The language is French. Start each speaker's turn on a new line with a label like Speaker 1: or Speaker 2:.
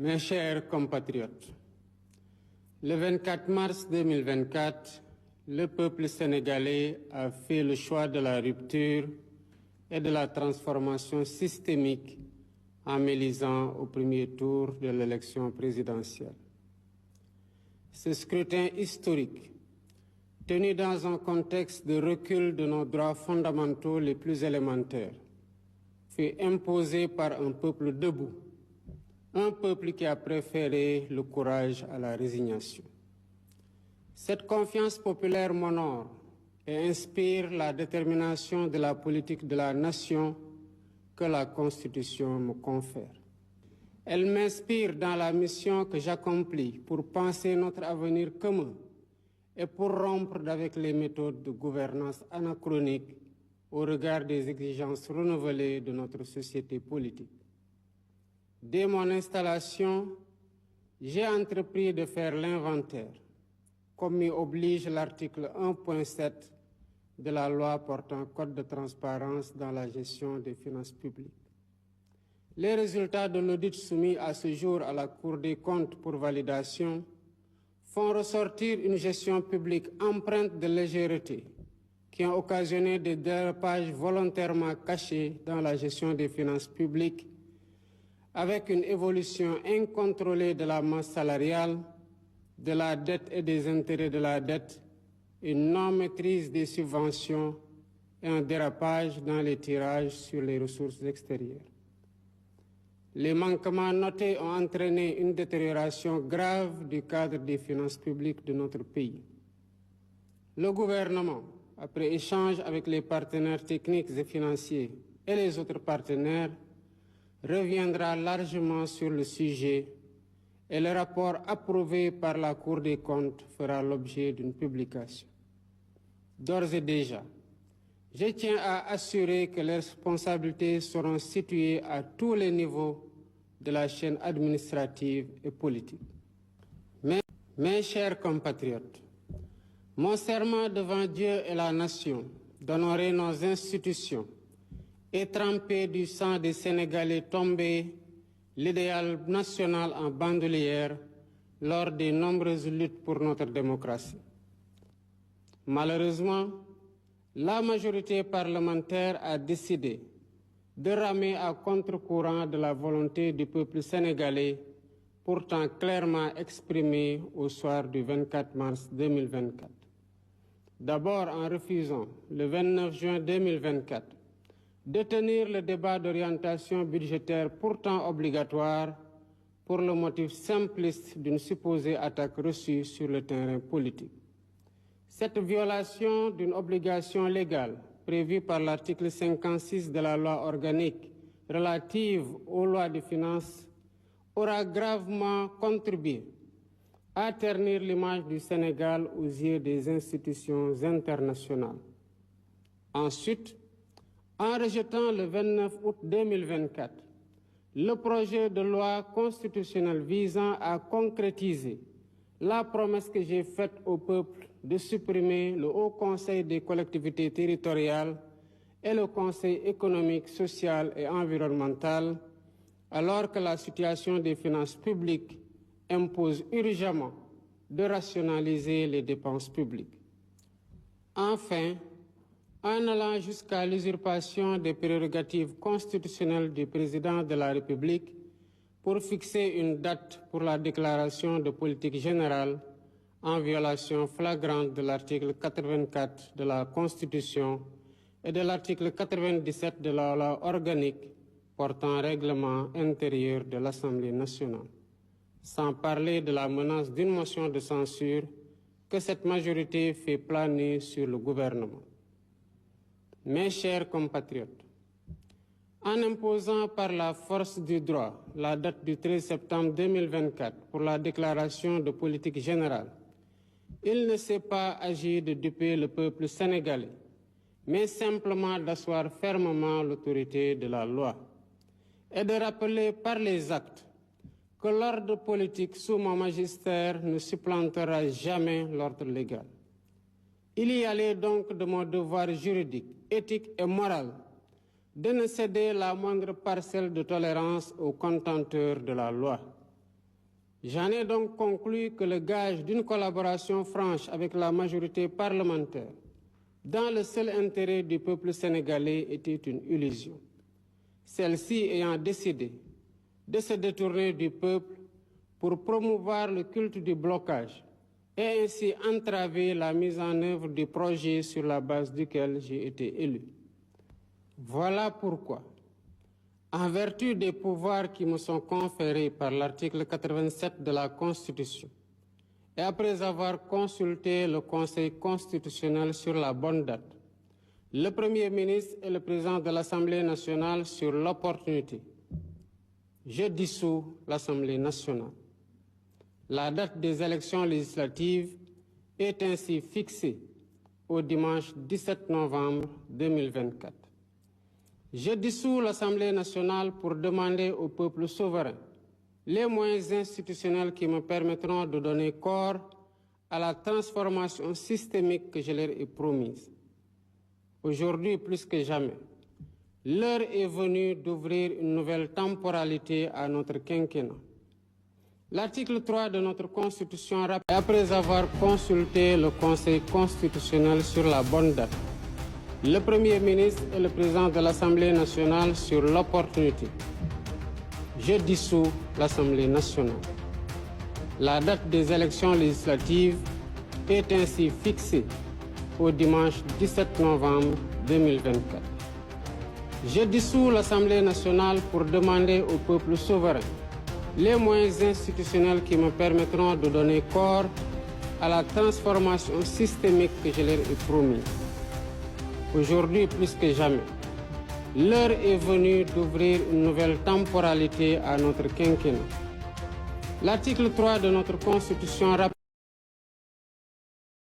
Speaker 1: Mes chers compatriotes, le 24 mars 2024, le peuple sénégalais a fait le choix de la rupture et de la transformation systémique en m'élisant au premier tour de l'élection présidentielle. Ce scrutin historique, tenu dans un contexte de recul de nos droits fondamentaux les plus élémentaires, fut imposé par un peuple debout, un peuple qui a préféré le courage à la résignation. Cette confiance populaire m'honore et inspire la détermination de la politique de la nation que la Constitution me confère. Elle m'inspire dans la mission que j'accomplis pour penser notre avenir commun et pour rompre avec les méthodes de gouvernance anachroniques au regard des exigences renouvelées de notre société politique. Dès mon installation, j'ai entrepris de faire l'inventaire, comme m'y oblige l'article 1.7 de la loi portant code de transparence dans la gestion des finances publiques. Les résultats de l'audit soumis à ce jour à la Cour des comptes pour validation font ressortir une gestion publique empreinte de légèreté qui a occasionné des dérapages volontairement cachés dans la gestion des finances publiques avec une évolution incontrôlée de la masse salariale, de la dette et des intérêts de la dette, une non-maîtrise des subventions et un dérapage dans les tirages sur les ressources extérieures. Les manquements notés ont entraîné une détérioration grave du cadre des finances publiques de notre pays. Le gouvernement, après échange avec les partenaires techniques et financiers et les autres partenaires, reviendra largement sur le sujet et le rapport approuvé par la Cour des comptes fera l'objet d'une publication. D'ores et déjà, je tiens à assurer que les responsabilités seront situées à tous les niveaux de la chaîne administrative et politique. Mes chers compatriotes, mon serment devant Dieu et la nation d'honorer nos institutions et tremper du sang des Sénégalais tombés l'idéal national en bandoulière lors des nombreuses luttes pour notre démocratie. Malheureusement, la majorité parlementaire a décidé de ramer à contre-courant de la volonté du peuple sénégalais, pourtant clairement exprimée au soir du 24 mars 2024. D'abord en refusant, le 29 juin 2024, de tenir le débat d'orientation budgétaire pourtant obligatoire pour le motif simpliste d'une supposée attaque reçue sur le terrain politique. Cette violation d'une obligation légale prévue par l'article 56 de la loi organique relative aux lois de finances aura gravement contribué à ternir l'image du Sénégal aux yeux des institutions internationales. Ensuite, en rejetant le 29 août 2024 le projet de loi constitutionnelle visant à concrétiser la promesse que j'ai faite au peuple de supprimer le Haut Conseil des collectivités territoriales et le Conseil économique, social et environnemental, alors que la situation des finances publiques impose urgemment de rationaliser les dépenses publiques. Enfin, en allant jusqu'à l'usurpation des prérogatives constitutionnelles du président de la République pour fixer une date pour la déclaration de politique générale en violation flagrante de l'article 84 de la Constitution et de l'article 97 de la loi organique portant règlement intérieur de l'Assemblée nationale, sans parler de la menace d'une motion de censure que cette majorité fait planer sur le gouvernement. Mes chers compatriotes, en imposant par la force du droit la date du 13 septembre 2024 pour la déclaration de politique générale, il ne s'est pas agi de duper le peuple sénégalais, mais simplement d'asseoir fermement l'autorité de la loi et de rappeler par les actes que l'ordre politique sous mon magistère ne supplantera jamais l'ordre légal. Il y allait donc de mon devoir juridique, éthique et moral de ne céder la moindre parcelle de tolérance aux contenteurs de la loi. J'en ai donc conclu que le gage d'une collaboration franche avec la majorité parlementaire dans le seul intérêt du peuple sénégalais était une illusion. Celle-ci ayant décidé de se détourner du peuple pour promouvoir le culte du blocage et ainsi entraver la mise en œuvre du projet sur la base duquel j'ai été élu. Voilà pourquoi, en vertu des pouvoirs qui me sont conférés par l'article 87 de la Constitution, et après avoir consulté le Conseil constitutionnel sur la bonne date, le Premier ministre et le Président de l'Assemblée nationale sur l'opportunité, je dissous l'Assemblée nationale. La date des élections législatives est ainsi fixée au dimanche 17 novembre 2024. Je dissous l'Assemblée nationale pour demander au peuple souverain les moyens institutionnels qui me permettront de donner corps à la transformation systémique que je leur ai promise. Aujourd'hui, plus que jamais, l'heure est venue d'ouvrir une nouvelle temporalité à notre quinquennat. L'article 3 de notre Constitution rappelle, après avoir consulté le Conseil constitutionnel sur la bonne date, le Premier ministre et le Président de l'Assemblée nationale sur l'opportunité, je dissous l'Assemblée nationale. La date des élections législatives est ainsi fixée au dimanche 17 novembre 2024. Je dissous l'Assemblée nationale pour demander au peuple souverain les moyens institutionnels qui me permettront de donner corps à la transformation systémique que je leur ai promise. Aujourd'hui, plus que jamais, l'heure est venue d'ouvrir une nouvelle temporalité à notre quinquennat. L'article 3 de notre Constitution rappelle